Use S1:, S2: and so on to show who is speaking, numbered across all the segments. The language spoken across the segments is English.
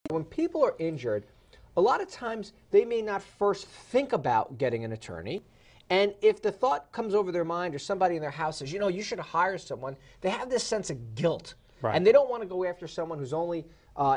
S1: When people are injured, a lot of times they may not first think about getting an attorney. And if the thought comes over their mind or somebody in their house says, you know, you should hire someone, they have this sense of guilt.
S2: Right.
S1: And they don't want to go after someone who's only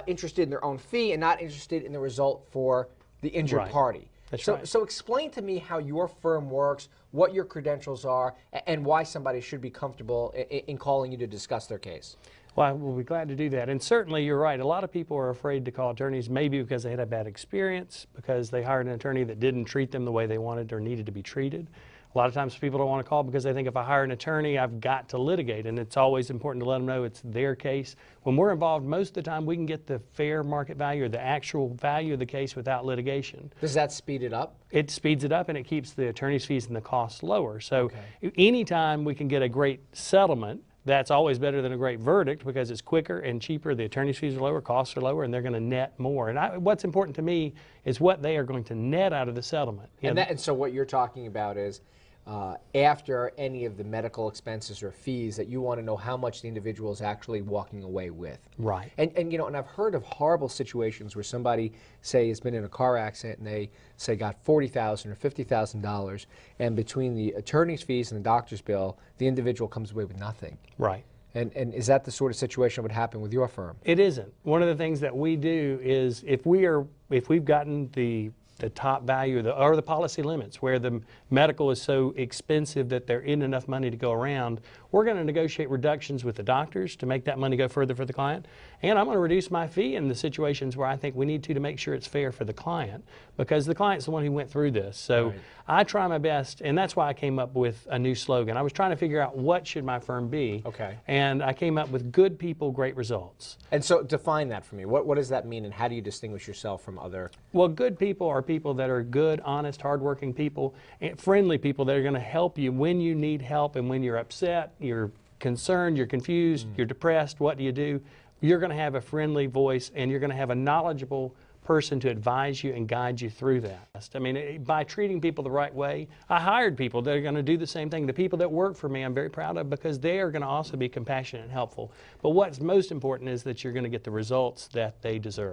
S1: interested in their own fee and not interested in the result for the injured party.
S2: That's
S1: so,
S2: right.
S1: So explain to me how your firm works, what your credentials are, and why somebody should be comfortable in calling you to discuss their case.
S2: Well, we'll be glad to do that. And certainly you're right. A lot of people are afraid to call attorneys, maybe because they had a bad experience, because they hired an attorney that didn't treat them the way they wanted or needed to be treated. A lot of times people don't want to call because they think if I hire an attorney, I've got to litigate. And it's always important to let them know it's their case. When we're involved, most of the time we can get the fair market value or the actual value of the case without litigation.
S1: Does that speed it up?
S2: It speeds it up and it keeps the attorney's fees and the costs lower. So anytime we can get a great settlement, that's always better than a great verdict because it's quicker and cheaper. The attorney's fees are lower, costs are lower, and they're going to net more. And what's important to me is what they are going to net out of the settlement.
S1: And so what you're talking about is after any of the medical expenses or fees that you want to know how much the individual is actually walking away with.
S2: Right.
S1: And you know, and I've heard of horrible situations where somebody, say, has been in a car accident and they say got $40,000 or $50,000, and between the attorney's fees and the doctor's bill, the individual comes away with nothing.
S2: Right.
S1: And is that the sort of situation that would happen with your firm?
S2: It isn't. One of the things that we do is if we've gotten the top value or the policy limits where the medical is so expensive that there isn't enough money to go around, we're going to negotiate reductions with the doctors to make that money go further for the client. And I'm going to reduce my fee in the situations where I think we need to make sure it's fair for the client, because the client's the one who went through this. So I try my best, and that's why I came up with a new slogan. I was trying to figure out what should my firm be.
S1: Okay.
S2: And I came up with good people, great results.
S1: And so define that for me. What does that mean, and how do you distinguish yourself from other?
S2: Well, good people are people that are good, honest, hardworking people, and friendly people that are going to help you when you need help and when you're upset, you're concerned, you're confused, you're depressed, what do you do? You're going to have a friendly voice and you're going to have a knowledgeable person to advise you and guide you through that. I mean, by treating people the right way, I hired people that are going to do the same thing. The people that work for me I'm very proud of because they are going to also be compassionate and helpful. But what's most important is that you're going to get the results that they deserve.